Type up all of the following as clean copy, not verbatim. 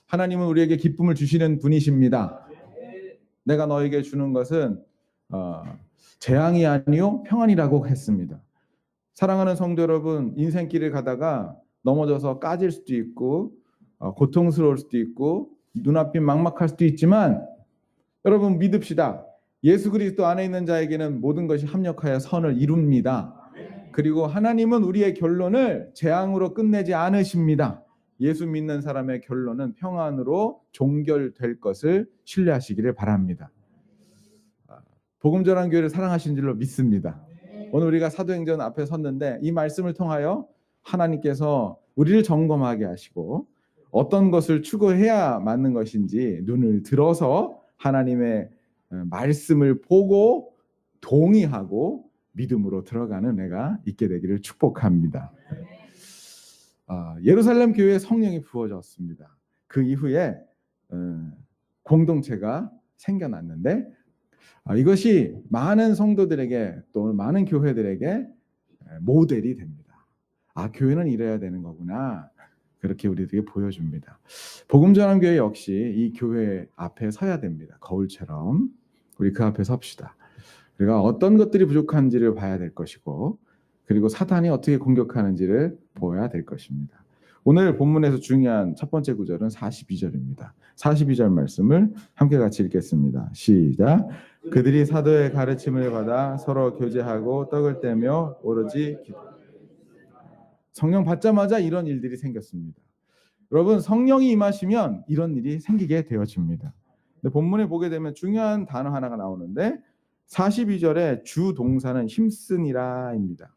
하나님은 우리에게 기쁨을 주시는 분이십니다. 내가 너에게 주는 것은 재앙이 아니요 평안이라고 했습니다. 사랑하는 성도 여러분, 인생길을 가다가 넘어져서 까질 수도 있고 고통스러울 수도 있고 눈앞이 막막할 수도 있지만 여러분 믿읍시다. 예수 그리스도 안에 있는 자에게는 모든 것이 합력하여 선을 이룹니다. 그리고 하나님은 우리의 결론을 재앙으로 끝내지 않으십니다. 예수 믿는 사람의 결론은 평안으로 종결될 것을 신뢰하시기를 바랍니다. 복음 전한 교회를 사랑하신 줄로 믿습니다. 오늘 우리가 사도행전 앞에 섰는데 이 말씀을 통하여 하나님께서 우리를 점검하게 하시고 어떤 것을 추구해야 맞는 것인지 눈을 들어서 하나님의 말씀을 보고 동의하고 믿음으로 들어가는 은혜가 있게 되기를 축복합니다. 예루살렘 교회에 성령이 부어졌습니다. 그 이후에 공동체가 생겨났는데 이것이 많은 성도들에게 또 많은 교회들에게 모델이 됩니다. 교회는 이래야 되는 거구나. 그렇게 우리들에게 보여줍니다. 복음 전한 교회 역시 이 교회 앞에 서야 됩니다. 거울처럼 우리 그 앞에 섭시다. 우리가 어떤 것들이 부족한지를 봐야 될 것이고 그리고 사탄이 어떻게 공격하는지를 보아야 될 것입니다. 오늘 본문에서 중요한 첫 번째 구절은 42절입니다. 42절 말씀을 함께 같이 읽겠습니다. 시작. 그들이 사도의 가르침을 받아 서로 교제하고 떡을 떼며 오로지 성령 받자마자 이런 일들이 생겼습니다. 여러분 성령이 임하시면 이런 일이 생기게 되어집니다. 근데 본문에 보게 되면 중요한 단어 하나가 나오는데 42절의 주 동사는 힘쓰니라입니다.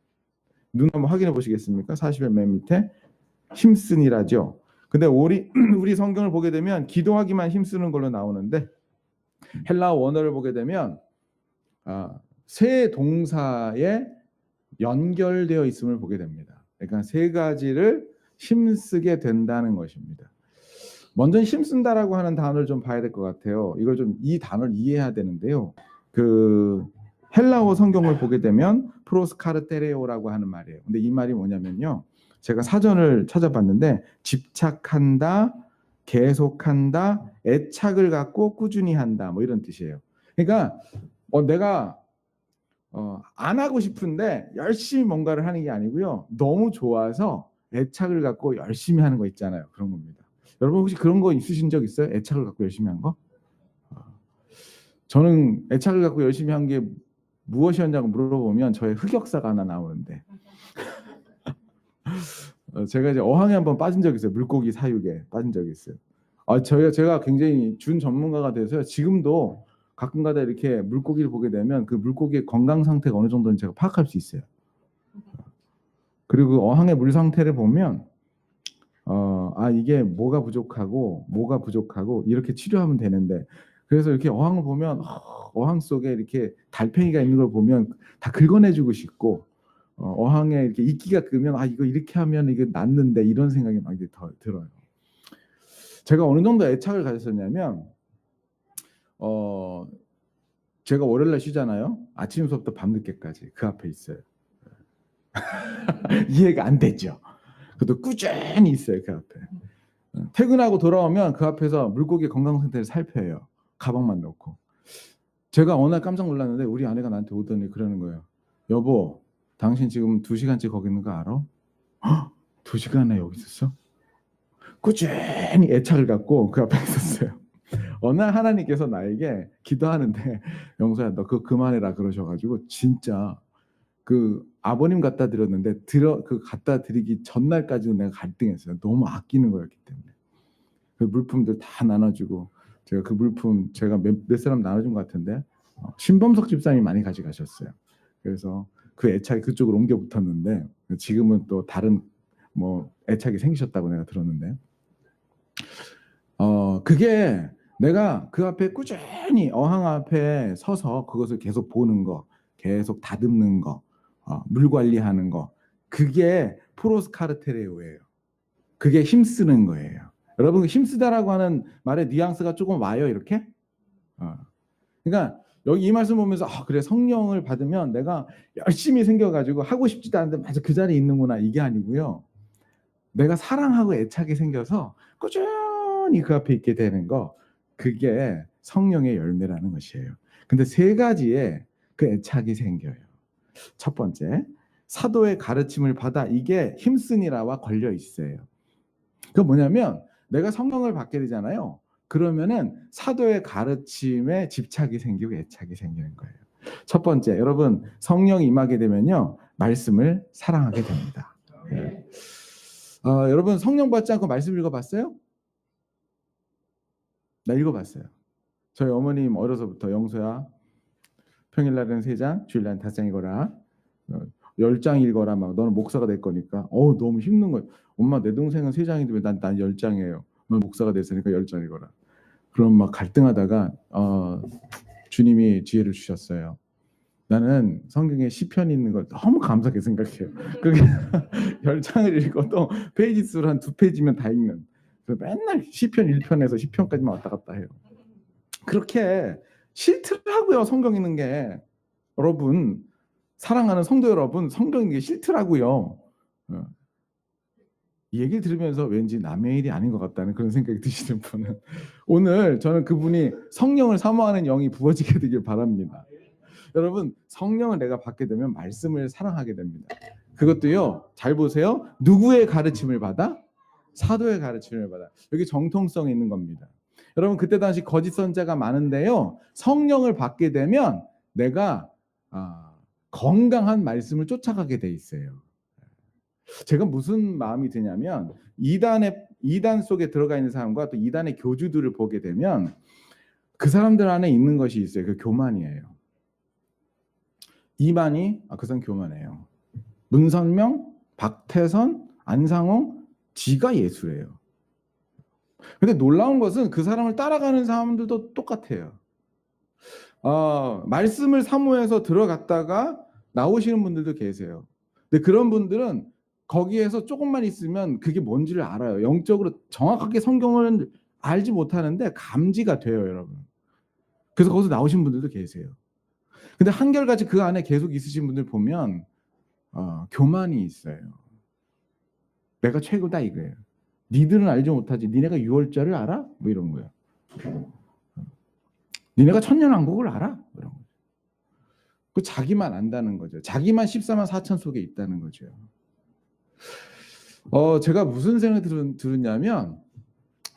눈 한번 확인해 보시겠습니까? 40절 맨 밑에 힘쓰니라죠. 근데 우리 성경을 보게 되면 기도하기만 힘쓰는 걸로 나오는데 헬라어 원어를 보게 되면 세 동사에 연결되어 있음을 보게 됩니다. 그러니까 세 가지를 힘쓰게 된다는 것입니다. 먼저 힘쓴다라고 하는 단어를 좀 봐야 될 것 같아요. 이걸 좀 이 단어를 이해해야 되는데요. 그 헬라어 성경을 보게 되면 프로스카르테레오라고 하는 말이에요. 근데 이 말이 뭐냐면요. 제가 사전을 찾아봤는데 집착한다, 계속한다, 애착을 갖고 꾸준히 한다 뭐 이런 뜻이에요. 그러니까 내가 안 하고 싶은데 열심히 뭔가를 하는 게 아니고요. 너무 좋아서 애착을 갖고 열심히 하는 거 있잖아요. 그런 겁니다. 여러분 혹시 그런 거 있으신 적 있어요? 애착을 갖고 열심히 한 거? 저는 애착을 갖고 열심히 한 게 무엇이었냐고 물어보면 저의 흑역사가 하나 나오는데 제가 이제 어항에 한번 빠진 적이 있어요. 물고기 사육에 빠진 적이 있어요. 제가 굉장히 준 전문가가 돼서 지금도 가끔가다 이렇게 물고기를 보게 되면 그 물고기의 건강 상태가 어느 정도인지 제가 파악할 수 있어요. 그리고 그 어항의 물 상태를 보면 이게 뭐가 부족하고 이렇게 치료하면 되는데 그래서 이렇게 어항을 보면 어항 속에 이렇게 달팽이가 있는 걸 보면 다 긁어내주고 싶고 어항에 이렇게 이끼가 끄면 이거 이렇게 하면 이게 낫는데 이런 생각이 막 들어요. 제가 어느 정도 애착을 가졌었냐면 제가 월요일날 쉬잖아요. 아침 수업부터 밤늦게까지 그 앞에 있어요. 이해가 안 되죠. 그래도 꾸준히 있어요. 그 앞에. 퇴근하고 돌아오면 그 앞에서 물고기 건강 상태를 살펴요. 가방만 넣고. 제가 어느 날 깜짝 놀랐는데 우리 아내가 나한테 오더니 그러는 거예요. 여보, 당신 지금 2시간째 거기 있는 거 알아? 2시간에 여기 있었어? 꾸준히 애착을 갖고 그 앞에 있었어요. 어느 날 하나님께서 나에게 기도하는데 영서야 너 그거 그만해라 그러셔가지고 진짜 그 아버님 갖다 드렸는데 그 갖다 드리기 전날까지도 내가 갈등했어요. 너무 아끼는 거였기 때문에. 그 물품들 다 나눠주고 제가 그 물품 제가 몇 사람 나눠준 것 같은데 신범석 집사님이 많이 가져가셨어요. 그래서 그 애착이 그쪽으로 옮겨 붙었는데 지금은 또 다른 애착이 생기셨다고 내가 들었는데 그게 내가 그 앞에 꾸준히 어항 앞에 서서 그것을 계속 보는 거, 계속 다듬는 거, 물 관리하는 거, 그게 프로스카르테레오예요. 그게 힘쓰는 거예요. 여러분 힘쓰다라고 하는 말의 뉘앙스가 조금 와요 이렇게? 그러니까 여기 이 말씀 보면서 그래 성령을 받으면 내가 열심히 생겨가지고 하고 싶지도 않은데 맞아 그 자리에 있는구나 이게 아니고요. 내가 사랑하고 애착이 생겨서 꾸준히 영원히 그 앞에 있게 되는 거, 그게 성령의 열매라는 것이에요. 근데 세 가지의 그 애착이 생겨요. 첫 번째, 사도의 가르침을 받아, 이게 힘쓰니라와 걸려 있어요. 그 뭐냐면 내가 성령을 받게 되잖아요. 그러면은 사도의 가르침에 집착이 생기고 애착이 생기는 거예요. 첫 번째, 여러분 성령이 임하게 되면요, 말씀을 사랑하게 됩니다. 네. 여러분 성령 받지 않고 말씀 읽어봤어요? 나 읽어봤어요. 저희 어머님 어려서부터 영소야, 평일날은 3장, 주일날은 5장 읽어라. 10장 읽어라. 막 너는 목사가 될 거니까. 너무 힘든 거예요. 엄마, 내 동생은 3장인데 왜 난 10장이에요. 넌 목사가 됐으니까 10장 읽어라. 그럼 막 갈등하다가 주님이 지혜를 주셨어요. 나는 성경에 시편 있는 걸 너무 감사하게 생각해요. 그게 10장을 읽어도 페이지 수로 한 2페이지면 다 읽는. 그래서 맨날 시편 1편에서 10편까지만 왔다 갔다 해요. 그렇게 싫더라고요, 성경 읽는 게. 여러분, 사랑하는 성도 여러분, 성경 읽는 게 싫더라고요. 이 얘기를 들으면서 왠지 남의 일이 아닌 것 같다는 그런 생각이 드시는 분은, 오늘 저는 그분이 성령을 사모하는 영이 부어지게 되길 바랍니다. 여러분, 성령을 내가 받게 되면 말씀을 사랑하게 됩니다. 그것도요, 잘 보세요. 누구의 가르침을 받아? 사도의 가르침을 받아. 여기 정통성이 있는 겁니다. 여러분, 그때 당시 거짓 선자가 많은데요, 성령을 받게 되면 내가 건강한 말씀을 쫓아가게 돼 있어요. 제가 무슨 마음이 드냐면, 이단 속에 들어가 있는 사람과 또 이단의 교주들을 보게 되면 그 사람들 안에 있는 것이 있어요. 그 교만이에요. 이만희, 그 사람 교만해요. 문선명, 박태선, 안상홍, 지가 예수래요. 근데 놀라운 것은 그 사람을 따라가는 사람들도 똑같아요. 말씀을 사모해서 들어갔다가 나오시는 분들도 계세요. 근데 그런 분들은 거기에서 조금만 있으면 그게 뭔지를 알아요. 영적으로 정확하게 성경을 알지 못하는데 감지가 돼요, 여러분. 그래서 거기서 나오신 분들도 계세요. 근데 한결같이 그 안에 계속 있으신 분들 보면 교만이 있어요. 내가 최고다 이거예요. 니들은 알지 못하지. 니네가 유월절을 알아? 뭐 이런 거예요. 니네가 천년왕국을 알아? 이런 거예요. 그 자기만 안다는 거죠. 자기만 14만 4천 속에 있다는 거죠. 제가 무슨 생각을 들었냐면,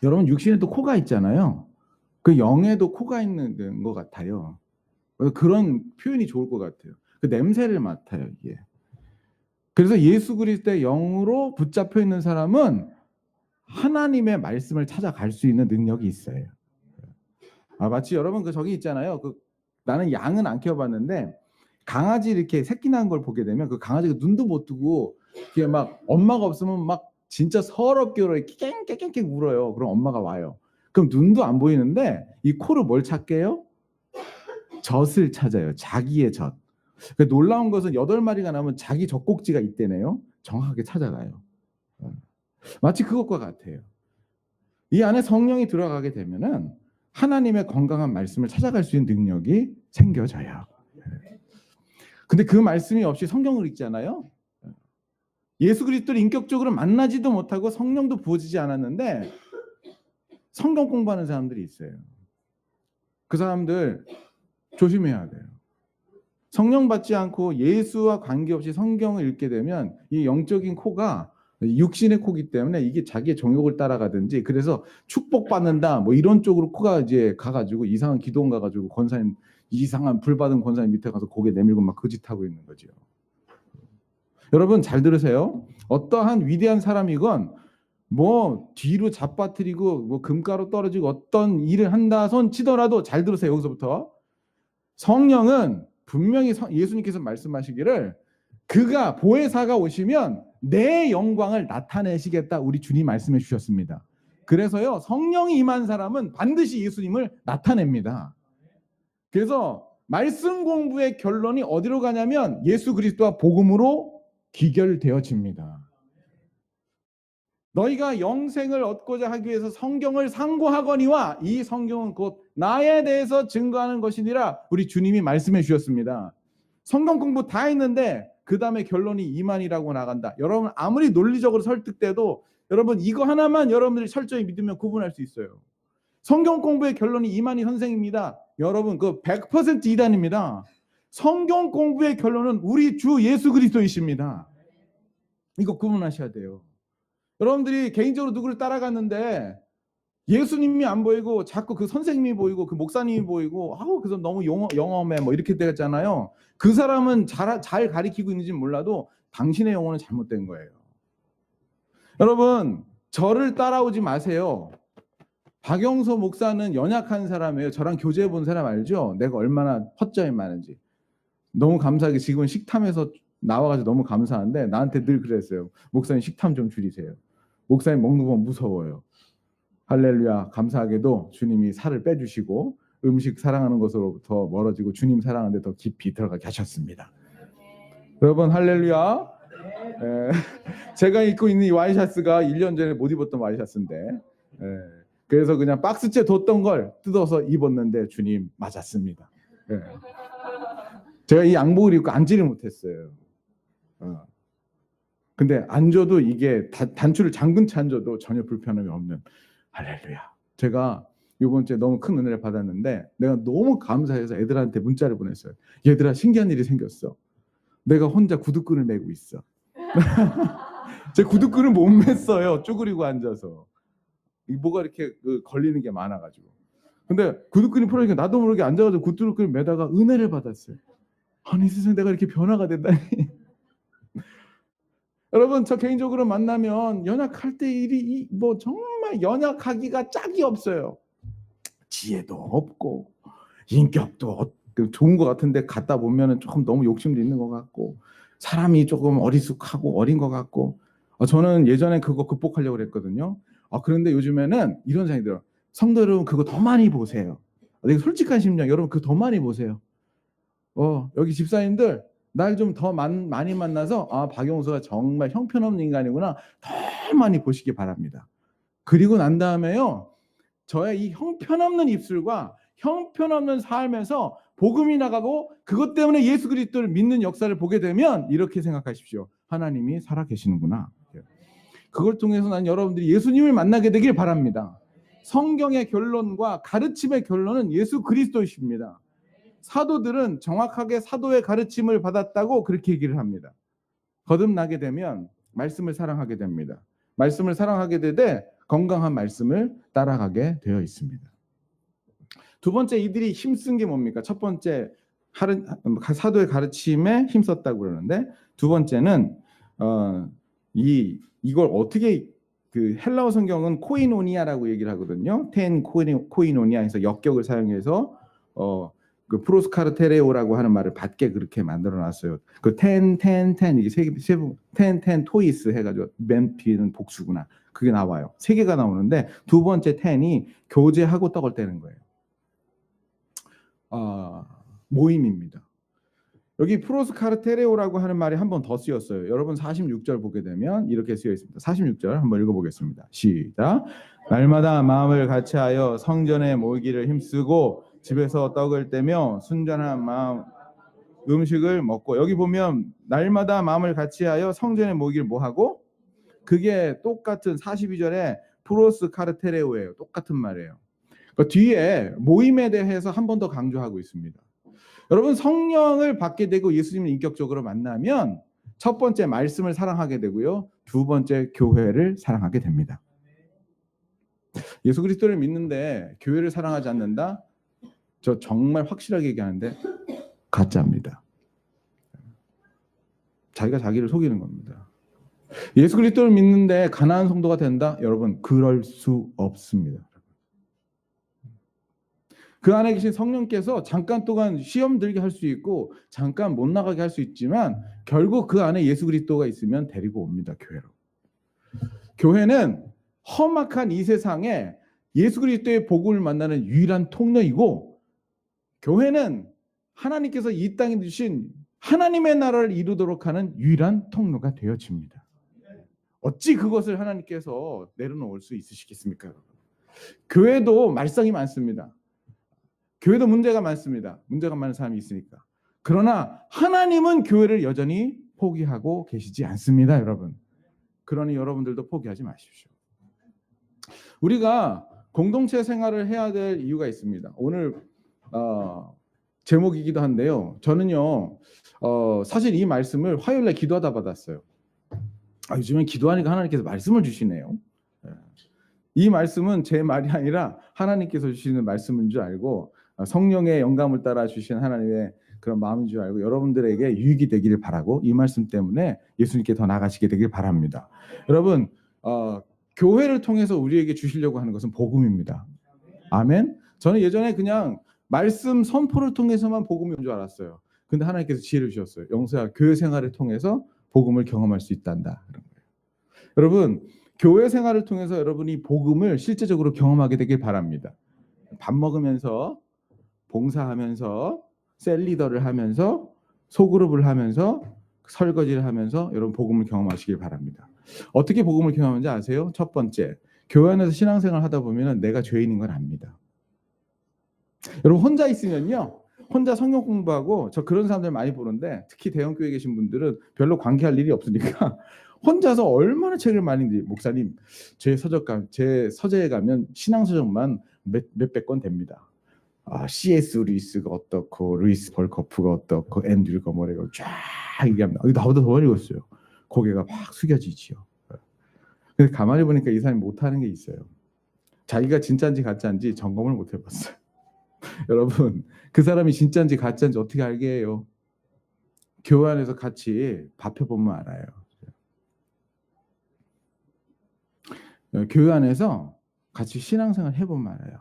여러분 육신에도 코가 있잖아요. 그 영에도 코가 있는 것 같아요. 그런 표현이 좋을 것 같아요. 그 냄새를 맡아요, 이게. 그래서 예수 그리스도의 영으로 붙잡혀 있는 사람은 하나님의 말씀을 찾아갈 수 있는 능력이 있어요. 마치 여러분 저기 있잖아요. 나는 양은 안 키워봤는데 강아지 이렇게 새끼 낳은 걸 보게 되면 그 강아지가 눈도 못 뜨고 이게 막 엄마가 없으면 막 진짜 서럽게 울어요. 깽깽깽깽 울어요. 그럼 엄마가 와요. 그럼 눈도 안 보이는데 이 코를 뭘 찾게요? 젖을 찾아요. 자기의 젖. 놀라운 것은 8마리가 나면 자기 젖꼭지가 있대네요. 정확하게 찾아가요. 마치 그것과 같아요. 이 안에 성령이 들어가게 되면은 하나님의 건강한 말씀을 찾아갈 수 있는 능력이 생겨져요. 근데 그 말씀이 없이 성경을 읽잖아요. 예수 그리스도를 인격적으로 만나지도 못하고 성령도 부어지지 않았는데 성경 공부하는 사람들이 있어요. 그 사람들 조심해야 돼요. 성령 받지 않고 예수와 관계없이 성경을 읽게 되면 이 영적인 코가 육신의 코기 때문에 이게 자기의 정욕을 따라가든지, 그래서 축복받는다 뭐 이런 쪽으로 코가 이제 가가지고 이상한 기도원 가가지고 권사님, 이상한 불 받은 권사님 밑에 가서 고개 내밀고 막 거짓하고 있는 거죠. 여러분 잘 들으세요. 어떠한 위대한 사람이건 뭐 뒤로 잡아뜨리고 뭐 금가루 떨어지고 어떤 일을 한다 손 치더라도, 잘 들으세요. 여기서부터 성령은 분명히 예수님께서 말씀하시기를 그가 보혜사가 오시면 내 영광을 나타내시겠다, 우리 주님 말씀해 주셨습니다. 그래서요, 성령이 임한 사람은 반드시 예수님을 나타냅니다. 그래서 말씀 공부의 결론이 어디로 가냐면 예수 그리스도와 복음으로 귀결되어집니다. 너희가 영생을 얻고자 하기 위해서 성경을 상고하거니와 이 성경은 곧 나에 대해서 증거하는 것이니라, 우리 주님이 말씀해 주셨습니다. 성경 공부 다 했는데 그 그 다음에 결론이 이만이라고 나간다. 여러분 아무리 논리적으로 설득돼도 여러분 이거 하나만 여러분들이 철저히 믿으면 구분할 수 있어요. 성경 공부의 결론이 이만희 선생입니다. 여러분 그 100% 이단입니다. 성경 공부의 결론은 우리 주 예수 그리스도이십니다. 이거 구분하셔야 돼요. 여러분들이 개인적으로 누구를 따라갔는데 예수님이 안 보이고 자꾸 그 선생님이 보이고 그 목사님이 보이고 그래서 너무 영험해 뭐 이렇게 되었잖아요. 그 사람은 잘 가리키고 있는지 몰라도 당신의 영혼은 잘못된 거예요. 여러분 저를 따라오지 마세요. 박영서 목사는 연약한 사람이에요. 저랑 교제해 본 사람 알죠? 내가 얼마나 허점이 많은지. 너무 감사하게 지금은 식탐에서 나와가지고 너무 감사한데 나한테 늘 그랬어요. 목사님 식탐 좀 줄이세요. 목사님 먹는 거 무서워요. 할렐루야. 감사하게도 주님이 살을 빼주시고 음식 사랑하는 것으로부터 멀어지고 주님 사랑하는 데 더 깊이 들어가게 하셨습니다. 여러분 할렐루야. 제가 입고 있는 이 와이셔츠가 1년 전에 못 입었던 와이셔츠인데 그래서 그냥 박스째 뒀던 걸 뜯어서 입었는데 주님 맞았습니다. 제가 이 양복을 입고 앉지를 못했어요. 근데 앉아도 이게 단추를 잠근 채 앉아도 전혀 불편함이 없는 할렐루야. 제가 이번 주에 너무 큰 은혜를 받았는데 내가 너무 감사해서 애들한테 문자를 보냈어요. 얘들아 신기한 일이 생겼어. 내가 혼자 구두끈을 메고 있어. 제 구두끈을 못 맸어요. 쭈그리고 앉아서. 뭐가 이렇게 걸리는 게 많아가지고. 근데 구두끈이 풀어지니까 나도 모르게 앉아가지고 구두끈을 매다가 은혜를 받았어요. 아니 세상에 내가 이렇게 변화가 된다니. 여러분 저 개인적으로 만나면 연약할 때 일이 뭐 정말 연약하기가 짝이 없어요. 지혜도 없고 인격도 좋은 것 같은데 갖다 보면은 조금 너무 욕심도 있는 것 같고 사람이 조금 어리숙하고 어린 것 같고 저는 예전에 그거 극복하려고 그랬거든요. 그런데 요즘에는 이런 생각이 들어요. 성도 여러분 그거 더 많이 보세요. 내가 솔직한 심정 여러분 그거 더 많이 보세요. 여기 집사님들 날 좀 더 많이 만나서 박용수가 정말 형편없는 인간이구나 더 많이 보시기 바랍니다. 그리고 난 다음에요. 저의 이 형편없는 입술과 형편없는 삶에서 복음이 나가고 그것 때문에 예수 그리스도를 믿는 역사를 보게 되면 이렇게 생각하십시오. 하나님이 살아계시는구나. 그걸 통해서 난 여러분들이 예수님을 만나게 되길 바랍니다. 성경의 결론과 가르침의 결론은 예수 그리스도이십니다. 사도들은 정확하게 사도의 가르침을 받았다고 그렇게 얘기를 합니다. 거듭나게 되면 말씀을 사랑하게 됩니다. 말씀을 사랑하게 되되 건강한 말씀을 따라가게 되어 있습니다. 두 번째 이들이 힘쓴 게 뭡니까? 첫 번째 사도의 가르침에 힘썼다고 그러는데 두 번째는 이걸 어떻게 그 헬라어 성경은 코이노니아라고 얘기를 하거든요. 텐 코이노니아에서 역격을 사용해서 그 프로스카르테레오라고 하는 말을 받게 그렇게 만들어놨어요. 그 텐 이게 텐 토이스 해가지고 맨 뒤는 복수구나. 그게 나와요. 세 개가 나오는데 두 번째 텐이 교제하고 떡을 떼는 거예요. 모임입니다. 여기 프로스카르테레오라고 하는 말이 한 번 더 쓰였어요. 여러분 46절 보게 되면 이렇게 쓰여 있습니다. 46절 한번 읽어보겠습니다. 시작. 날마다 마음을 같이하여 성전에 모이기를 힘쓰고 집에서 떡을 떼며 순전한 마음 음식을 먹고 여기 보면 날마다 마음을 같이하여 성전에 모이기를 뭐하고? 그게 똑같은 42절에 프로스카르테레오예요. 똑같은 말이에요. 그 뒤에 모임에 대해서 한 번 더 강조하고 있습니다. 여러분 성령을 받게 되고 예수님을 인격적으로 만나면 첫 번째 말씀을 사랑하게 되고요. 두 번째 교회를 사랑하게 됩니다. 예수 그리스도를 믿는데 교회를 사랑하지 않는다? 저 정말 확실하게 얘기하는데 가짜입니다. 자기가 자기를 속이는 겁니다. 예수 그리스도를 믿는데 가난한 성도가 된다? 여러분 그럴 수 없습니다. 그 안에 계신 성령께서 잠깐 동안 시험 들게 할 수 있고 잠깐 못 나가게 할 수 있지만 결국 그 안에 예수 그리스도가 있으면 데리고 옵니다. 교회로. 교회는 험악한 이 세상에 예수 그리스도의 복음을 만나는 유일한 통로이고 교회는 하나님께서 이 땅에 주신 하나님의 나라를 이루도록 하는 유일한 통로가 되어집니다. 어찌 그것을 하나님께서 내려놓을 수 있으시겠습니까? 여러분? 교회도 말썽이 많습니다. 교회도 문제가 많습니다. 문제가 많은 사람이 있으니까. 그러나 하나님은 교회를 여전히 포기하고 계시지 않습니다, 여러분. 그러니 여러분들도 포기하지 마십시오. 우리가 공동체 생활을 해야 될 이유가 있습니다. 오늘 제목이기도 한데요. 저는요, 사실 이 말씀을 화요일에 기도하다 받았어요. 요즘엔 기도하니까 하나님께서 말씀을 주시네요. 이 말씀은 제 말이 아니라 하나님께서 주시는 말씀인 줄 알고, 성령의 영감을 따라 주신 하나님의 그런 마음인 줄 알고 여러분들에게 유익이 되기를 바라고, 이 말씀 때문에 예수님께 더 나아가시게 되길 바랍니다. 여러분, 교회를 통해서 우리에게 주시려고 하는 것은 복음입니다. 아멘. 저는 예전에 그냥 말씀 선포를 통해서만 복음이 온 줄 알았어요. 근데 하나님께서 지혜를 주셨어요. 영서야, 교회 생활을 통해서 복음을 경험할 수 있단다. 그런 거예요. 여러분, 교회 생활을 통해서 여러분이 복음을 실제적으로 경험하게 되길 바랍니다. 밥 먹으면서, 봉사하면서, 셀리더를 하면서, 소그룹을 하면서, 설거지를 하면서 여러분 복음을 경험하시길 바랍니다. 어떻게 복음을 경험하는지 아세요? 첫 번째, 교회 안에서 신앙생활을 하다 보면 내가 죄인인 걸 압니다. 여러분 혼자 있으면요, 혼자 성경 공부하고, 저 그런 사람들 많이 보는데 특히 대형교회에 계신 분들은 별로 관계할 일이 없으니까 혼자서 얼마나 책을 많이 읽는지. 목사님, 제 서재에 가면 신앙서적만 몇백 권 됩니다. C.S. 루이스가 어떻고, 루이스 벌커프가 어떻고, 앤드류 거머리가 쫙 얘기합니다. 나보다 더 많이 읽었어요. 고개가 막 숙여지지요. 근데 가만히 보니까 이 사람이 못하는 게 있어요. 자기가 진짜인지 가짜인지 점검을 못 해봤어요. 여러분, 그 사람이 진짜인지 가짜인지 어떻게 알게 해요? 교회 안에서 같이 밥 해보면 알아요. 교회 안에서 같이 신앙생활 해보면 알아요.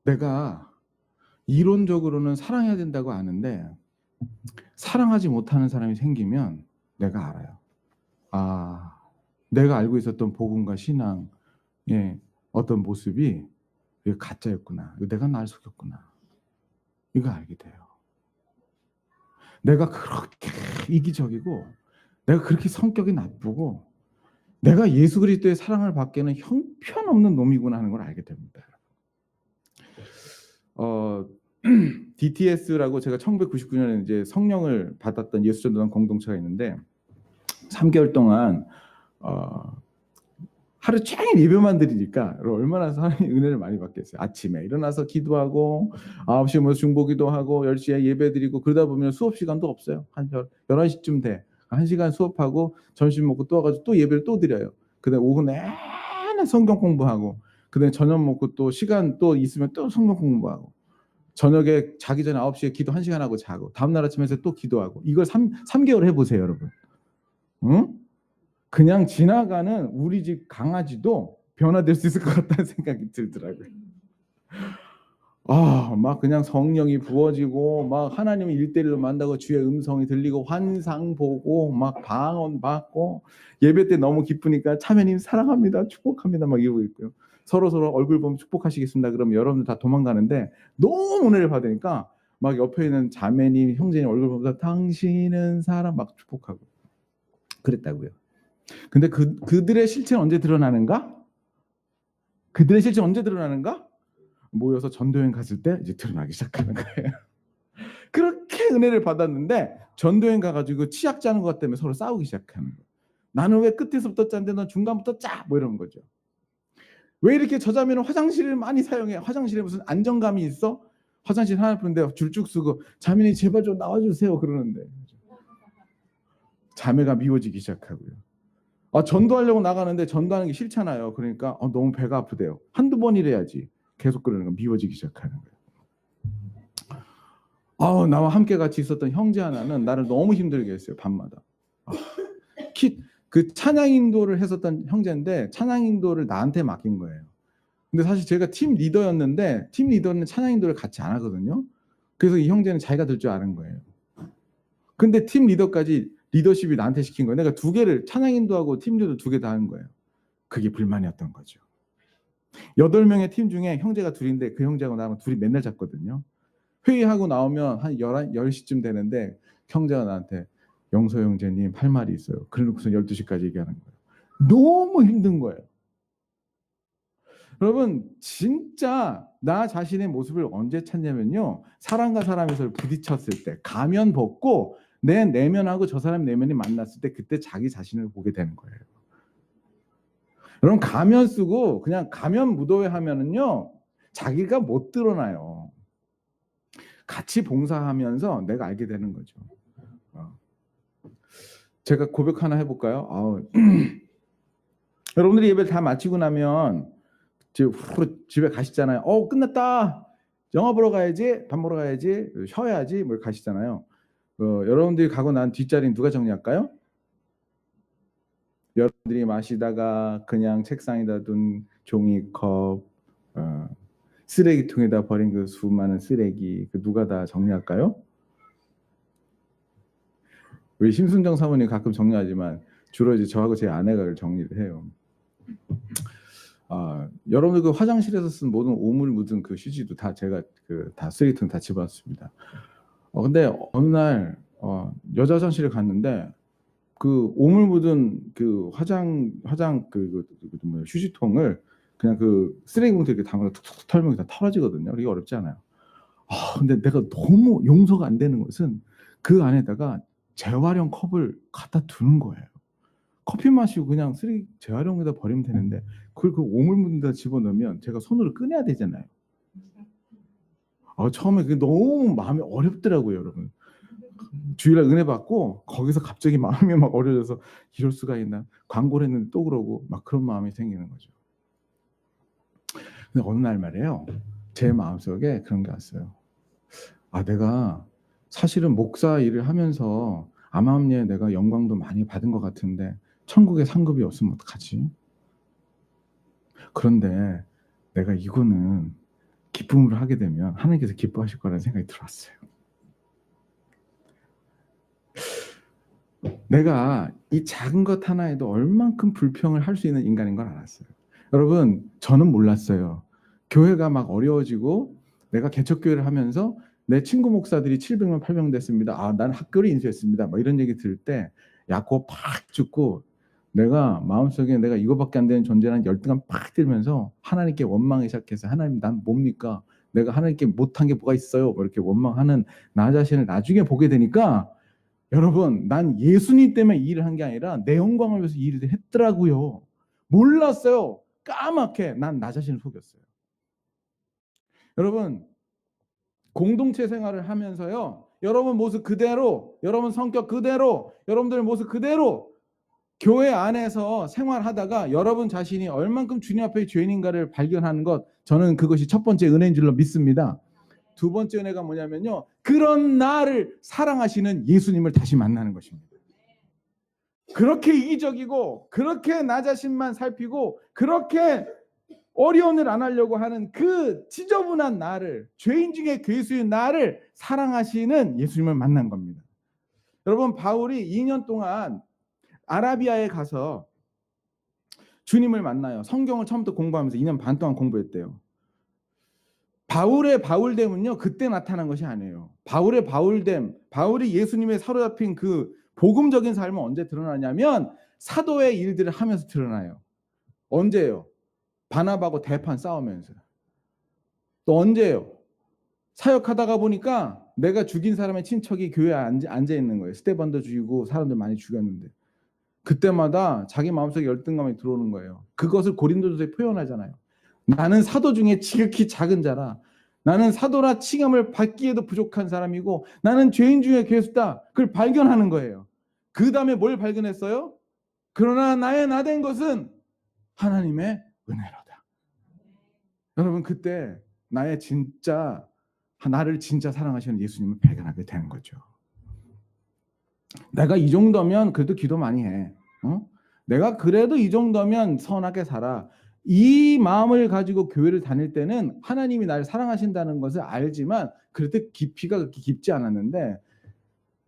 내가 이론적으로는 사랑해야 된다고 아는데 사랑하지 못하는 사람이 생기면 내가 알아요. 내가 알고 있었던 복음과 신앙의 어떤 모습이 이게 가짜였구나. 내가 날 속였구나. 이거 알게 돼요. 내가 그렇게 이기적이고, 내가 그렇게 성격이 나쁘고, 내가 예수 그리스도의 사랑을 받기에는 형편없는 놈이구나 하는 걸 알게 됩니다. DTS라고 제가 1999년에 이제 성령을 받았던 예수전도단 공동체가 있는데 3개월 동안 하루 종일 예배만 드리니까 얼마나 하나님의 은혜를 많이 받겠어요. 아침에 일어나서 기도하고 9시에 모여서 중보기도 하고 10시에 예배 드리고, 그러다 보면 수업 시간도 없어요. 한 11시쯤 돼. 1시간 수업하고 점심 먹고 또 와가지고 또 예배를 또 드려요. 그다음에 오후 내내 성경 공부하고, 그다음에 저녁 먹고 또 시간 또 있으면 또 성경 공부하고, 저녁에 자기 전에 9시에 기도 1시간 하고 자고, 다음날 아침에서 또 기도하고. 이걸 3개월 해보세요, 여러분. 응? 그냥 지나가는 우리 집 강아지도 변화될 수 있을 것 같다는 생각이 들더라고요. 막 그냥 성령이 부어지고, 막 하나님을 1:1로 만나고, 주의 음성이 들리고, 환상 보고, 막 방언 받고, 예배 때 너무 기쁘니까 차매님 사랑합니다, 축복합니다 막 이러고 있고요. 서로 얼굴 보면 축복하시겠습니다 그러면 여러분들 다 도망가는데, 너무 은혜를 받으니까 막 옆에 있는 자매님, 형제님 얼굴 보면서 당신은 사람 막 축복하고 그랬다고요. 근데 그들의 실체는 언제 드러나는가? 그들의 실체는 언제 드러나는가? 모여서 전도여행 갔을 때 이제 드러나기 시작하는 거예요. 그렇게 은혜를 받았는데 전도여행 가가지고 치약 짜는 것 때문에 서로 싸우기 시작하는 거예요. 나는 왜 끝에서부터 짠데 넌 중간부터 짜? 뭐 이런 거죠. 왜 이렇게 저 자매는 화장실을 많이 사용해? 화장실에 무슨 안정감이 있어? 화장실 하나 푸는데 줄쭉 쓰고, 자매님 제발 좀 나와주세요 그러는데 자매가 미워지기 시작하고요. 전도하려고 나가는데 전도하는 게 싫잖아요. 그러니까 너무 배가 아프대요. 한두 번이래야지. 계속 그러는 거, 미워지기 시작하는 거예요. 나와 함께 같이 있었던 형제 하나는 나를 너무 힘들게 했어요. 밤마다. 그 찬양 인도를 했었던 형제인데 찬양 인도를 나한테 맡긴 거예요. 근데 사실 제가 팀 리더였는데 팀 리더는 찬양 인도를 같이 안 하거든요. 그래서 이 형제는 자기가 될 줄 아는 거예요. 근데 팀 리더까지 리더십이 나한테 시킨 거예요. 내가 2개를 찬양 인도하고 팀 리더 2개 다 하는 거예요. 그게 불만이었던 거죠. 8명의 팀 중에 형제가 2인데 그 형제하고 나랑 둘이 맨날 잤거든요. 회의하고 나오면 한 10시쯤 되는데 형제가 나한테 영서 형제님 할 말이 있어요. 그러고서 12시까지 얘기하는 거예요. 너무 힘든 거예요. 여러분 진짜 나 자신의 모습을 언제 찾냐면요. 사람과 사람이 서로 부딪혔을 때 가면 벗고 내 내면하고 저 사람 내면이 만났을 때 그때 자기 자신을 보게 되는 거예요. 여러분 가면 쓰고 그냥 가면 무도회 하면은요. 자기가 못 드러나요. 같이 봉사하면서 내가 알게 되는 거죠. 제가 고백 하나 해볼까요? 여러분들이 예배를 다 마치고 나면 집에 가시잖아요. 끝났다. 영화 보러 가야지, 밥 먹으러 가야지, 쉬어야지, 뭘 가시잖아요. 여러분들이 가고 난 뒷자리는 누가 정리할까요? 여러분들이 마시다가 그냥 책상에다 둔 종이컵, 쓰레기통에다 버린 그 수많은 쓰레기, 그 누가 다 정리할까요? 우리 심순정 사모님 가끔 정리하지만 주로 이제 저하고 제 아내가 정리를 해요. 여러분들 그 화장실에서 쓴 모든 오물 묻은 그 휴지도 다 제가 다 쓰레기통 다 집어왔습니다. 근데 어느 날 여자 화장실에 갔는데 그 오물 묻은 그 화장 휴지통을 그냥 그 쓰레기 봉투에 이렇게 담아서 툭툭 털면 다 털어지거든요. 이게 어렵지 않아요. 근데 내가 너무 용서가 안 되는 것은 그 안에다가 재활용 컵을 갖다 두는 거예요. 커피 마시고 그냥 쓰레기 재활용에다 버리면 되는데 그걸 그 오물 묻은 데다 집어넣으면 제가 손으로 꺼내야 되잖아요. 처음에 그게 너무 마음이 어렵더라고요, 여러분. 주일날 은혜 받고 거기서 갑자기 마음이 막 어려져서 이럴 수가 있나, 광고를 했는데 또 그러고 막 그런 마음이 생기는 거죠. 근데 어느 날 말이에요, 제 마음속에 그런 게 왔어요. 내가 사실은 목사 일을 하면서 암암리에 내가 영광도 많이 받은 것 같은데 천국에 상급이 없으면 어떡하지? 그런데 내가 이거는 기쁨으로 하게 되면 하나님께서 기뻐하실 거라는 생각이 들었어요. 내가 이 작은 것 하나에도 얼만큼 불평을 할 수 있는 인간인 걸 알았어요. 여러분, 저는 몰랐어요. 교회가 막 어려워지고 내가 개척교회를 하면서 내 친구 목사들이 700명, 800명 됐습니다. 난 학교를 인수했습니다. 뭐 이런 얘기 들을 때 야고 팍 죽고 내가 마음속에 내가 이거밖에 안 되는 존재라는 열등감 팍 들면서 하나님께 원망하기 시작해서, 하나님 난 뭡니까? 내가 하나님께 못한 게 뭐가 있어요? 뭐 이렇게 원망하는 나 자신을 나중에 보게 되니까, 여러분, 난 예수님 때문에 이 일을 한 게 아니라 내 영광을 위해서 이 일을 했더라고요. 몰랐어요. 까맣게 난 나 자신을 속였어요. 여러분, 공동체 생활을 하면서요, 여러분 모습 그대로, 여러분 성격 그대로, 여러분들 모습 그대로 교회 안에서 생활하다가 여러분 자신이 얼만큼 주님 앞에 죄인인가를 발견하는 것, 저는 그것이 첫 번째 은혜인 줄로 믿습니다. 두 번째 은혜가 뭐냐면요, 그런 나를 사랑하시는 예수님을 다시 만나는 것입니다. 그렇게 이기적이고 그렇게 나 자신만 살피고 그렇게 어려운 일 안 하려고 하는 그 지저분한 나를, 죄인 중에 괴수인 나를 사랑하시는 예수님을 만난 겁니다. 여러분, 바울이 2년 동안 아라비아에 가서 주님을 만나요. 성경을 처음부터 공부하면서 2년 반 동안 공부했대요. 바울의 바울됨은요, 그때 나타난 것이 아니에요. 바울의 바울됨, 바울이 예수님의 사로잡힌 그 복음적인 삶은 언제 드러나냐면 사도의 일들을 하면서 드러나요. 언제요? 바나바하고 대판 싸우면서. 또 언제요? 사역하다가 보니까 내가 죽인 사람의 친척이 교회에 앉아 있는 거예요. 스테반도 죽이고 사람들 많이 죽였는데 그때마다 자기 마음속에 열등감이 들어오는 거예요. 그것을 고린도전서에 표현하잖아요. 나는 사도 중에 지극히 작은 자라. 나는 사도라 칭함을 받기에도 부족한 사람이고 나는 죄인 중에 괴수다. 그걸 발견하는 거예요. 그 다음에 뭘 발견했어요? 그러나 나의 나된 것은 하나님의 은혜로다. 여러분, 그때 나를 진짜 사랑하시는 예수님을 발견하게 되는 거죠. 내가 이 정도면 그래도 기도 많이 해. 내가 그래도 이 정도면 선하게 살아. 이 마음을 가지고 교회를 다닐 때는 하나님이 나를 사랑하신다는 것을 알지만 그래도 깊이가 그렇게 깊지 않았는데,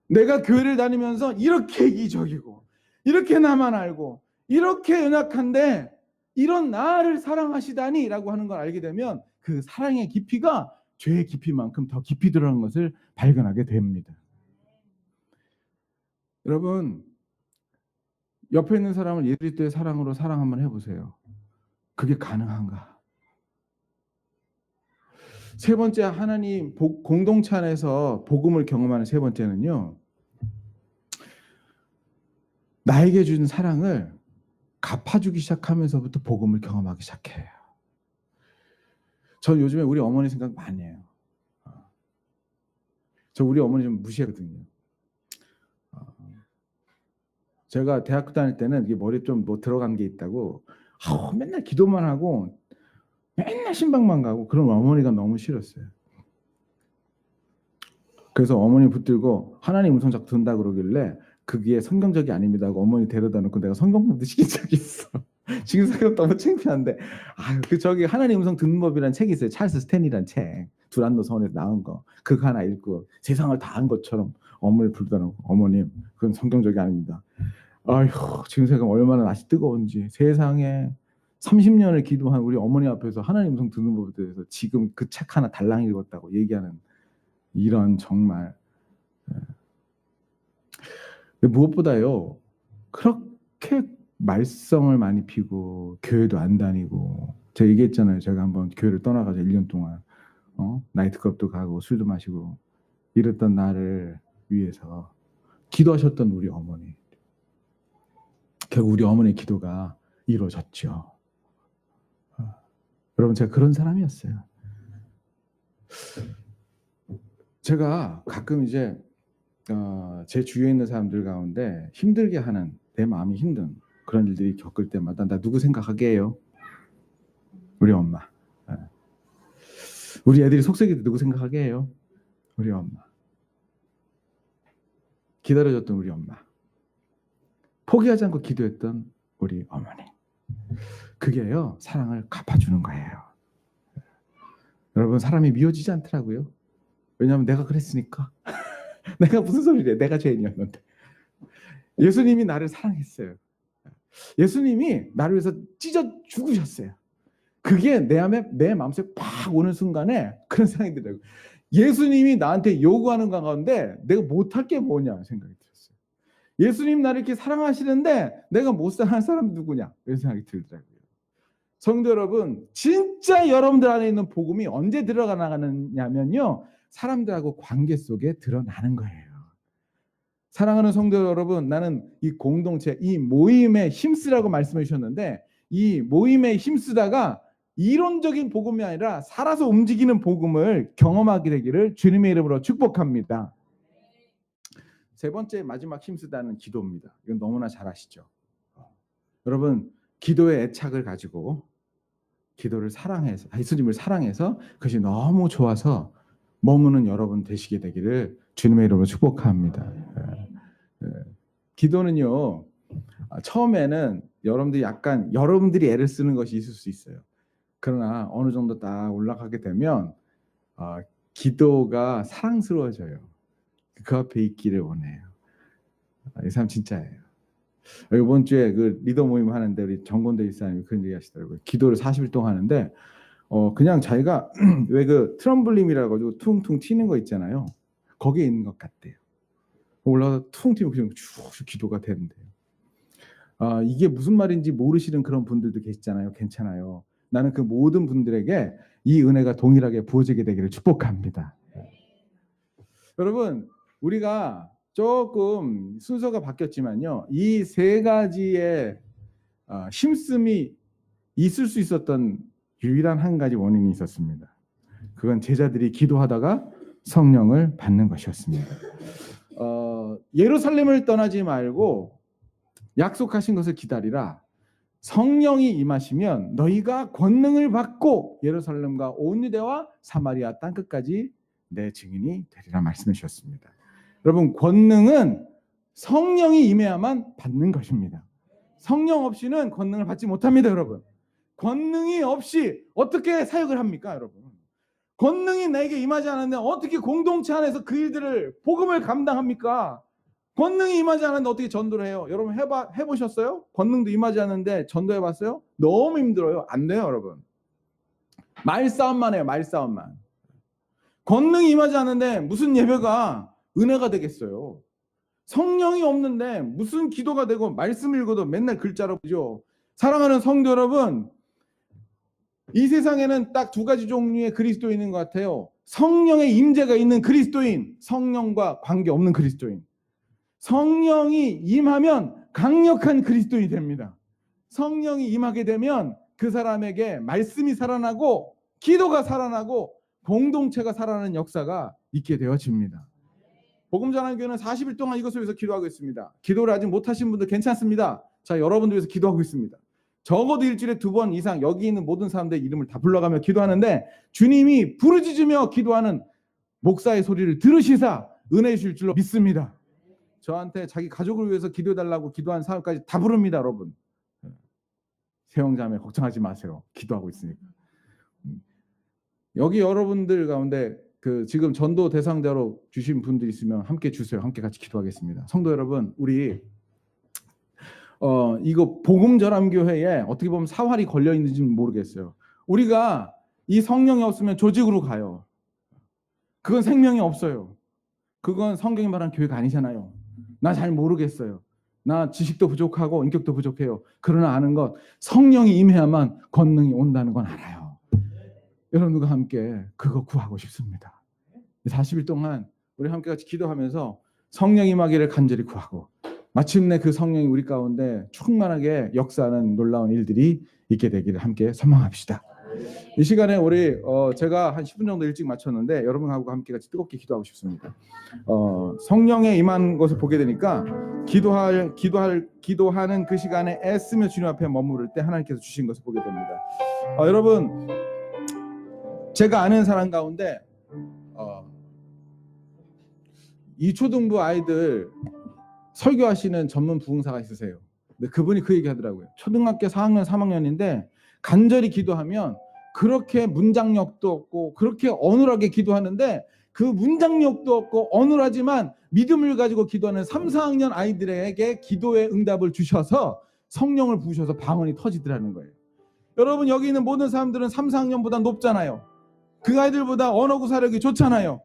내가 교회를 다니면서 이렇게 이기적이고 이렇게 나만 알고 이렇게 연약한데 이런 나를 사랑하시다니 라고 하는 걸 알게 되면 그 사랑의 깊이가 죄의 깊이만큼 더 깊이 들어가는 것을 발견하게 됩니다. 여러분, 옆에 있는 사람을 예수 그리스도의 사랑으로 사랑 한번 해보세요. 그게 가능한가? 세 번째, 하나님 공동체 안에서 복음을 경험하는 세 번째는요, 나에게 준 사랑을 갚아주기 시작하면서부터 복음을 경험하기 시작해요. 전 요즘에 우리 어머니 생각 많이 해요. 저 우리 어머니 좀 무시하거든요. 제가 대학교 다닐 때는 이게 머리에 좀 뭐 들어간 게 있다고 맨날 기도만 하고 맨날 신방만 가고 그런 어머니가 너무 싫었어요. 그래서 어머니 붙들고 하나님 음성 자꾸 든다 그러길래 그게 성경적이 아닙니다 하고 어머니 데려다 놓고 내가 성경 공부 시킨 적이 있어. 지금 생각하면 너무 창피한데, 저기 하나님 음성 듣는 법이라는 책이 있어요. 찰스 스탠리라는 책, 두란노 서원에서 나온 거. 그거 하나 읽고 세상을 다 한 것처럼 어머니를 불러다 놓고, 어머님 그건 성경적이 아닙니다. 아휴, 지금 생각하면 얼마나 낯이 뜨거운지. 세상에 30년을 기도한 우리 어머니 앞에서 하나님 음성 듣는 법에 대해서 지금 그 책 하나 달랑 읽었다고 얘기하는, 이런 정말. 무엇보다요, 그렇게 말썽을 많이 피고 교회도 안 다니고, 제가 얘기했잖아요. 제가 한번 교회를 떠나가지고 1년 동안 나이트클럽도 가고 술도 마시고 이랬던 나를 위해서 기도하셨던 우리 어머니. 결국 우리 어머니의 기도가 이루어졌죠. 여러분, 제가 그런 사람이었어요. 제가 가끔 이제 제 주위에 있는 사람들 가운데 힘들게 하는, 내 마음이 힘든 그런 일들이 겪을 때마다 나 누구 생각하게 해요? 우리 엄마. 우리 애들이 속썩일 때 누구 생각하게 해요? 우리 엄마. 기다려줬던 우리 엄마. 포기하지 않고 기도했던 우리 어머니. 그게요, 사랑을 갚아주는 거예요. 여러분, 사람이 미워지지 않더라고요. 왜냐하면 내가 그랬으니까. 내가 무슨 소리래? 내가 죄인이었는데. 예수님이 나를 사랑했어요. 예수님이 나를 위해서 찢어 죽으셨어요. 그게 내 마음속에 팍 오는 순간에 그런 생각이 들더라고요. 예수님이 나한테 요구하는 가운데 내가 못할 게 뭐냐 생각이 들었어요. 예수님 나를 이렇게 사랑하시는데 내가 못 사랑하는 사람이 누구냐, 이런 생각이 들더라고요. 성도 여러분, 진짜 여러분들 안에 있는 복음이 언제 들어가냐면요, 사람들하고 관계 속에 드러나는 거예요. 사랑하는 성도 여러분, 나는 이 공동체, 이 모임에 힘쓰라고 말씀해 주셨는데, 이 모임에 힘쓰다가 이론적인 복음이 아니라 살아서 움직이는 복음을 경험하게 되기를 주님의 이름으로 축복합니다. 세 번째, 마지막 힘쓰다는 기도입니다. 이건 너무나 잘 아시죠? 여러분, 기도의 애착을 가지고 기도를 사랑해서, 예수님을 사랑해서 그것이 너무 좋아서 머무는 여러분 되시게 되기를 주님의 이름으로 축복합니다. 기도는요, 처음에는 여러분들이 애를 쓰는 것이 있을 수 있어요. 그러나 어느 정도 딱 올라가게 되면 기도가 사랑스러워져요. 그 앞에 있기를 원해요. 이 사람 진짜예요. 이번 주에 그 리더 모임 하는데 우리 정건대 일사님이 그런 얘기 하시더라고요. 기도를 40일 동안 하는데 그냥 자기가 왜 그 트럼블림이라 가지고 퉁퉁 튀는 거 있잖아요. 거기에 있는 것 같대요. 올라가서 퉁 튀면 그냥 쭉 기도가 되는데요. 이게 무슨 말인지 모르시는 그런 분들도 계시잖아요. 괜찮아요. 나는 그 모든 분들에게 이 은혜가 동일하게 부어지게 되기를 축복합니다. 여러분, 우리가 조금 순서가 바뀌었지만요, 이 세 가지의 힘씀이 있을 수 있었던 유일한 한 가지 원인이 있었습니다. 그건 제자들이 기도하다가 성령을 받는 것이었습니다. 예루살렘을 떠나지 말고 약속하신 것을 기다리라. 성령이 임하시면 너희가 권능을 받고 예루살렘과 온 유대와 사마리아 땅끝까지 내 증인이 되리라 말씀해 주셨습니다. 여러분, 권능은 성령이 임해야만 받는 것입니다. 성령 없이는 권능을 받지 못합니다. 여러분, 권능이 없이 어떻게 사역을 합니까? 여러분, 권능이 나에게 임하지 않았는데 어떻게 공동체 안에서 그 일들을, 복음을 감당합니까? 권능이 임하지 않았는데 어떻게 전도를 해요? 여러분 해보셨어요? 권능도 임하지 않는데 전도해봤어요? 너무 힘들어요. 안 돼요. 여러분, 말싸움만 해요. 말싸움만. 권능이 임하지 않는데 무슨 예배가 은혜가 되겠어요? 성령이 없는데 무슨 기도가 되고 말씀 읽어도 맨날 글자로 보죠. 사랑하는 성도 여러분, 이 세상에는 딱 두 가지 종류의 그리스도인이 있는 것 같아요. 성령의 임재가 있는 그리스도인, 성령과 관계없는 그리스도인. 성령이 임하면 강력한 그리스도인이 됩니다. 성령이 임하게 되면 그 사람에게 말씀이 살아나고 기도가 살아나고 공동체가 살아나는 역사가 있게 되어집니다. 복음 전하는 교회는 40일 동안 이것을 위해서 기도하고 있습니다. 기도를 아직 못하신 분들 괜찮습니다. 자, 여러분들 위해서 기도하고 있습니다. 적어도 일주일에 2번 이상 여기 있는 모든 사람들의 이름을 다 불러가며 기도하는데 주님이 부르짖으며 기도하는 목사의 소리를 들으시사 은혜 주실 줄로 믿습니다. 저한테 자기 가족을 위해서 기도해달라고 기도한 사람까지 다 부릅니다. 여러분, 세영자매 걱정하지 마세요. 기도하고 있으니까. 여기 여러분들 가운데 지금 전도 대상자로 주신 분들 있으면 함께 주세요. 함께 같이 기도하겠습니다. 성도 여러분, 우리 이거 복음전함교회에 어떻게 보면 사활이 걸려 있는지는 모르겠어요. 우리가 이 성령이 없으면 조직으로 가요. 그건 생명이 없어요. 그건 성경이 말하는 교회가 아니잖아요. 나 잘 모르겠어요. 나 지식도 부족하고 인격도 부족해요. 그러나 아는 것, 성령이 임해야만 권능이 온다는 건 알아요. 여러분과 함께 그거 구하고 싶습니다. 40일 동안 우리 함께 같이 기도하면서 성령 임하기를 간절히 구하고 마침내 그 성령이 우리 가운데 충만하게 역사하는 놀라운 일들이 있게 되기를 함께 소망합시다. 이 시간에 우리 제가 한 10분 정도 일찍 마쳤는데 여러분하고 함께 같이 뜨겁게 기도하고 싶습니다. 성령에 임한 것을 보게 되니까 기도하는 그 시간에 애쓰며 주님 앞에 머무를 때 하나님께서 주신 것을 보게 됩니다. 여러분, 제가 아는 사람 가운데 이 초등부 아이들 설교하시는 전문 부흥사가 있으세요. 근데 그분이 그 얘기 하더라고요. 초등학교 4학년 3학년인데 간절히 기도하면 그렇게 문장력도 없고 그렇게 어눌하게 기도하는데 그 문장력도 없고 어눌하지만 믿음을 가지고 기도하는 3, 4학년 아이들에게 기도의 응답을 주셔서 성령을 부으셔서 방언이 터지더라는 거예요. 여러분, 여기 있는 모든 사람들은 3, 4학년보다 높잖아요. 그 아이들보다 언어 구사력이 좋잖아요.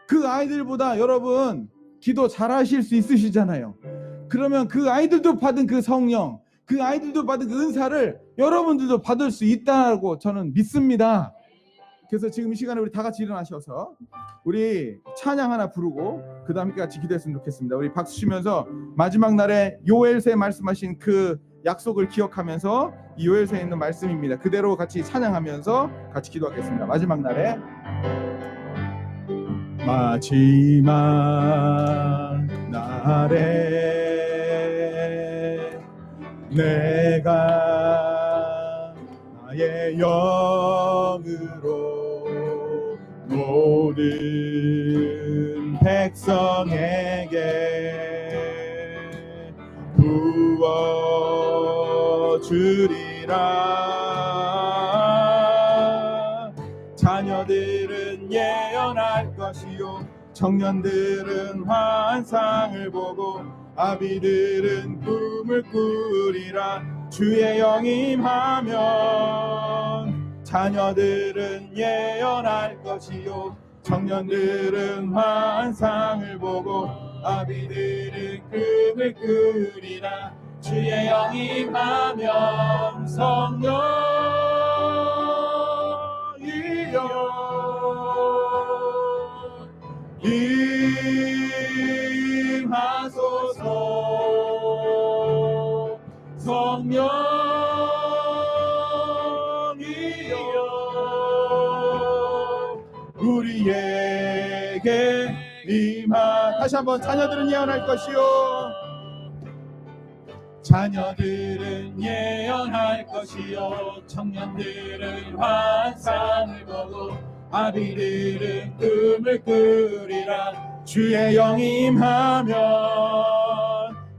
그 아이들보다 여러분 기도 잘하실 수 있으시잖아요. 그러면 그 아이들도 받은 그 성령, 그 아이들도 받은 그 은사를 여러분들도 받을 수 있다고 저는 믿습니다. 그래서 지금 이 시간에 우리 다 같이 일어나셔서 우리 찬양 하나 부르고 그 다음 함께 같이 기도했으면 좋겠습니다. 우리 박수 치면서 마지막 날에 요엘서에 말씀하신 그 약속을 기억하면서 이 요엘서에 있는 말씀입니다. 그대로 같이 찬양하면서 같이 기도하겠습니다. 마지막 날에 내가 나의 영으로 모든 백성에게 부어주리라. 자녀들은 예언할 것이요 청년들은 환상을 보고 아비들은 꿈을 꾸리라. 주의 영이 임하면 자녀들은 예언할 것이요 청년들은 환상을 보고 아비들은 꿈을 꾸리라. 주의 영이 임하면 성령이여 임하소서. 성령이여 우리에게 임하. 다시 한번 자녀들은 예언할 것이요 자녀들은 예언할 것이요 청년들은 환상을 보고 아비들은 꿈을 꾸리라. 주의 영이 임하면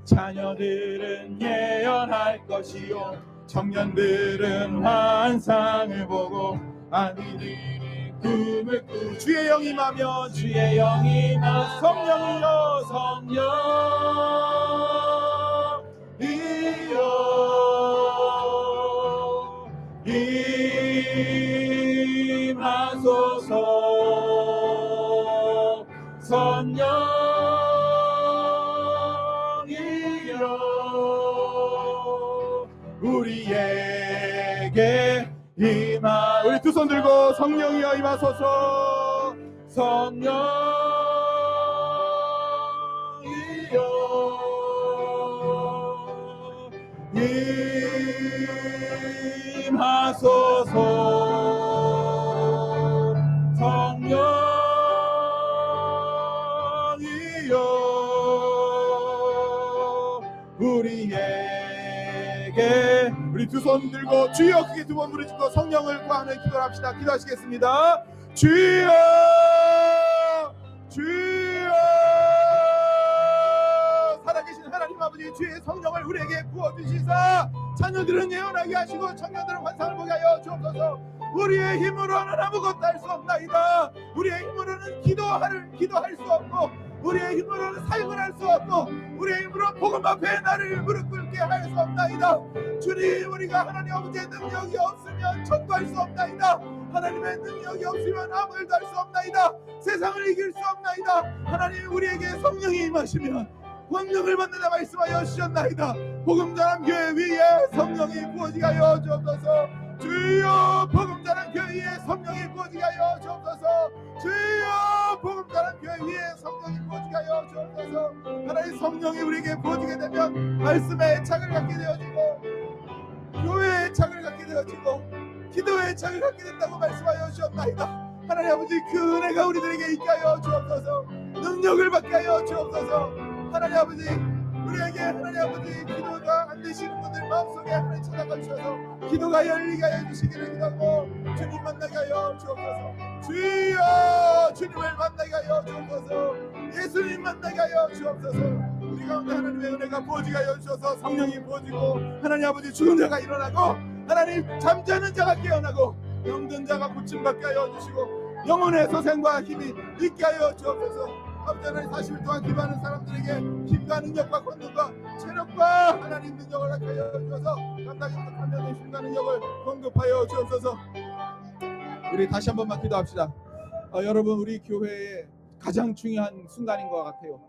자녀들은 예언할 것이요 청년들은 환상을 보고 아비들은 꿈을 꾸리라. 주의 영이 임하면 주의 영이 임하면 성령이여 성령이여 임하소서. 성령이여 우리에게 임하소서. 두 손 들고 성령이여 임하소서. 성령이여 임하소서. 성령이여 우리에게, 우리 두 손 들고 주여 크게 두 번 부르짖고 성령을 구하는 기도를 합시다. 기도하시겠습니다. 주여 주여. 살아계신 하나님 아버지, 주의 성령을 우리에게 부어주시사 자녀들은 예언하게 하시고 청년들은 환상을 보게 하여 주옵소서. 우리의 힘으로는 아무것도 할 수 없나이다. 우리의 힘으로는 기도할 수 없고, 우리의 힘으로는 사역을 할 수 없고, 우리의 힘으로 복음 앞에 나를 무릎 꿇게 할 수 없나이다. 주님, 우리가 하나님 아버지의 능력이 없으면 전도할 수 없나이다. 하나님의 능력이 없으면 아무 일도 할 수 없나이다. 세상을 이길 수 없나이다. 하나님, 우리에게 성령이 임하시면 권능을 받는다 말씀하여 주셨나이다. 복음 전함 교회 위에 성령이 부어지게 하여 주옵소서. 주여, 복음 전함 교회 위에 성령이 부어지게 하여 주옵소서. 주여, 복음 전함 교회 위에 성령이 부어지게 하여 주옵소서. 하나님, 성령이 우리에게 부어지게 되면 말씀의 애착을 갖게 되어지고, 교회의 애착을 갖게 되어지고, 기도의 애착을 갖게 된다고 말씀하여 주셨나이다. 하나님 아버지, 그 은혜가 우리들에게 있게 하여 주옵소서. 능력을 받게 하여 주옵소서. 하나님 아버지, 우리에게 하나님 아버지 기도가 안 되시는 분들 마음속에 하나님 찾아가 주셔서 기도가 열리게 하여 주시기를 기도하고, 주님 만나게 하여 주옵소서. 주여, 주님을 만나게 하여 주옵소서. 예수님 만나게 하여 주옵소서. 우리 가운데 하나님의 은혜가 부어지게 하여 주셔서 성령이 부어지고, 하나님 아버지, 죽은 자가 일어나고, 하나님 잠자는 자가 깨어나고, 병든 자가 고침받게 하여 주시고, 영혼의 소생과 힘이 있게 하여 주옵소서. 아버지 하나님, 40일 동안 기도하는 사람들에게 힘과 능력과 권능과 체력과 하나님 능력을 갖게 하여 주셔서 감당이 못하는 힘과 능력을 공급하여 주옵소서. 우리 다시 한 번만 기도합시다. 여러분, 우리 교회의 가장 중요한 순간인 것 같아요.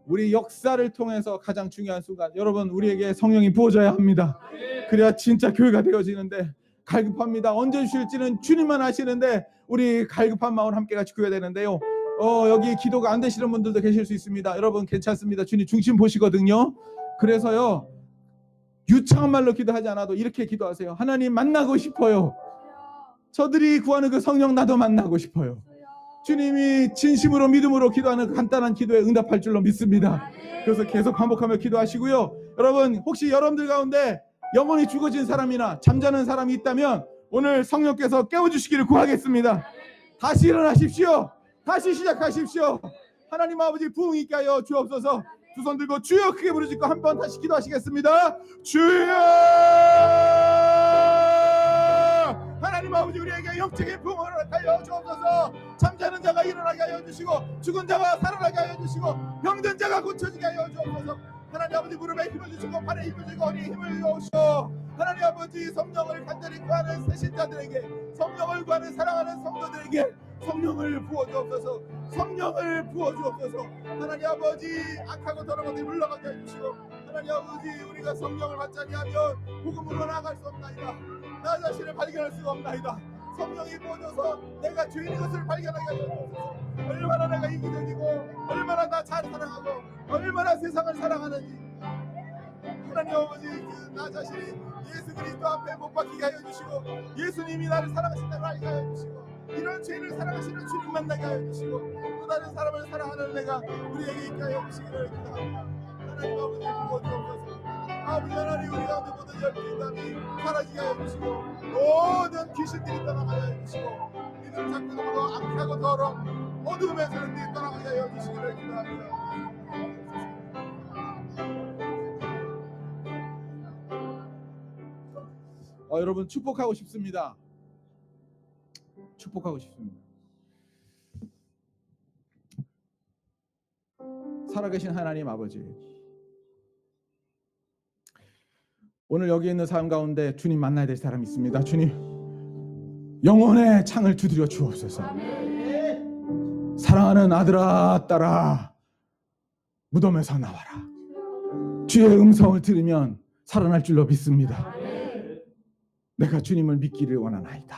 우리 역사를 통해서 가장 중요한 순간, 여러분, 우리에게 성령이 부어져야 합니다. 그래야 진짜 교회가 되어지는데, 갈급합니다. 언제 주실지는 주님만 아시는데 우리 갈급한 마음 함께 같이 구해야 되는데요. 여기 기도가 안 되시는 분들도 계실 수 있습니다. 여러분, 괜찮습니다. 주님 중심 보시거든요. 그래서요, 유창한 말로 기도하지 않아도 이렇게 기도하세요. 하나님, 만나고 싶어요. 저들이 구하는 그 성령 나도 만나고 싶어요. 주님이 진심으로 믿음으로 기도하는 그 간단한 기도에 응답할 줄로 믿습니다. 그래서 계속 반복하며 기도하시고요. 여러분, 혹시 여러분들 가운데 영혼이 죽어진 사람이나 잠자는 사람이 있다면 오늘 성령께서 깨워주시기를 구하겠습니다. 다시 일어나십시오. 다시 시작하십시오. 하나님 아버지, 부흥 있게 하여 주옵소서. 두 손 들고 주여 크게 부르짖고 한 번 다시 기도하시겠습니다. 주여! 하나님 아버지, 우리에게 영적인 부흥을 하여 주옵소서. 잠자는 자가 일어나게 하여 주시고, 죽은 자가 살아나게 하여 주시고, 병든 자가 고쳐지게 하여 주옵소서. 하나님 아버지, 무릎에 힘을 주시고 팔에 힘을 주고 허리에 힘을 주시오. 하나님 아버지, 성령을 간절히 구하는 새신자들에게, 성령을 구하는 사랑하는 성도들에게 성령을 부어주옵소서. 성령을 부어주옵소서. 하나님 아버지, 악하고 더러운 것들이 물러가게 해주시고, 하나님 아버지, 우리가 성령을 받지 아니하면 복음으로 나아갈 수 없나이다. 나 자신을 발견할 수가 없나이다. 성령이 부어줘서 내가 죄인인 것을 발견하게 하여 주옵소서. 얼마나 내가 이기적이고, 얼마나 나 잘 사랑하고, 얼마나 세상을 사랑하는지, 하나님 아버지, 나 자신이 예수 그리스도 앞에 못 박히게 하여 주시고, 예수님이 나를 사랑하신다고 알게 하여 주시고, 이런 죄인을 사랑하시는 주님 만나게 하여 주시고, 또 다른 사람을 사랑하는 은혜가 우리에게 있게 하여 주시기를 기도합니다. 하나님 아버지, 부어주옵소서. 아버지 하나님, 우리 가운데 모든 열등감이 사라지게 하여 주시고, 모든 귀신들이 떠나가게 하여 주시고, 믿음 작동으로 악하고 더러운 어두움의 세력들이 떠나가게 하여 주시기를 기도합니다. 여러분, 축복하고 싶습니다. 축복하고 싶습니다. 살아계신 하나님 아버지, 오늘 여기 있는 사람 가운데 주님 만나야 될 사람이 있습니다. 주님, 영혼의 창을 두드려 주옵소서. 사랑하는 아들아, 딸아, 무덤에서 나와라. 주의 음성을 들으면 살아날 줄로 믿습니다. 내가 주님을 믿기를 원하나이다.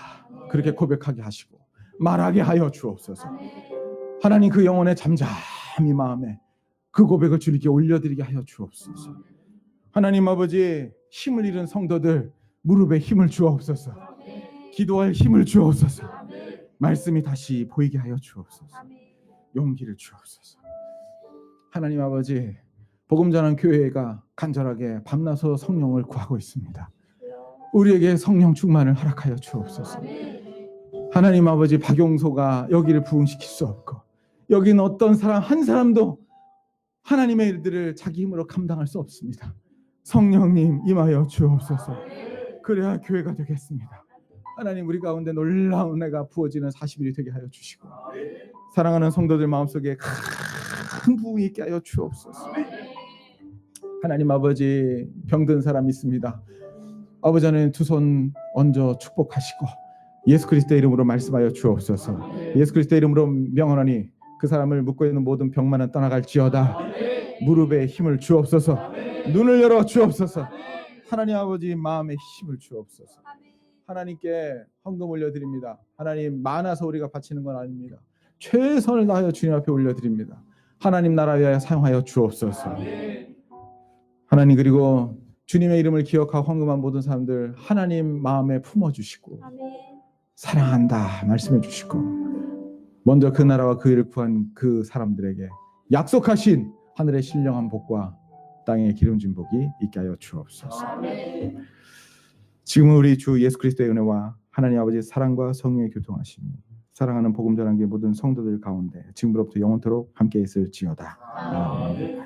그렇게 고백하게 하시고 말하게 하여 주옵소서. 하나님 그 영혼의 잠잠히 마음에 그 고백을 주님께 올려드리게 하여 주옵소서. 하나님 아버지 힘을 잃은 성도들 무릎에 힘을 주옵소서. 기도할 힘을 주옵소서. 말씀이 다시 보이게 하여 주옵소서. 용기를 주옵소서. 하나님 아버지 복음 전하는 교회가 간절하게 밤낮으로 성령을 구하고 있습니다. 우리에게 성령 충만을 허락하여 주옵소서. 하나님 아버지 박용소가 여기를 부흥시킬 수 없고 여기는 어떤 사람 한 사람도 하나님의 일들을 자기 힘으로 감당할 수 없습니다. 성령님 임하여 주옵소서. 그래야 교회가 되겠습니다. 하나님 우리 가운데 놀라운 은혜가 부어지는 40일이 되게 하여 주시고 사랑하는 성도들 마음속에 큰 부흥이 있게 하여 주옵소서. 하나님 아버지 병든 사람 있습니다. 아버지 하나님 두 손 얹어 축복하시고 예수 그리스도의 이름으로 말씀하여 주옵소서. 예수 그리스도의 이름으로 명하노니 그 사람을 묶고 있는 모든 병만은 떠나갈지어다. 무릎에 힘을 주옵소서. 눈을 열어 주옵소서. 하나님 아버지 마음에 힘을 주옵소서. 하나님께 헌금 올려드립니다. 하나님 많아서 우리가 바치는 건 아닙니다. 최선을 다하여 주님 앞에 올려드립니다. 하나님 나라 위하여 사용하여 주옵소서. 하나님 그리고 주님의 이름을 기억하고 헌금한 모든 사람들 하나님 마음에 품어주시고 사랑한다 말씀해 주시고 먼저 그 나라와 그 일을 구한 그 사람들에게 약속하신 하늘의 신령한 복과 땅의 기름진 복이 있게 하여 주옵소서. 지금은 우리 주 예수 그리스도의 은혜와 하나님 아버지의 사랑과 성령의 교통하심이 사랑하는 복음 전환기의 모든 성도들 가운데 지금부터 영원토록 함께 있을지어다. 아멘.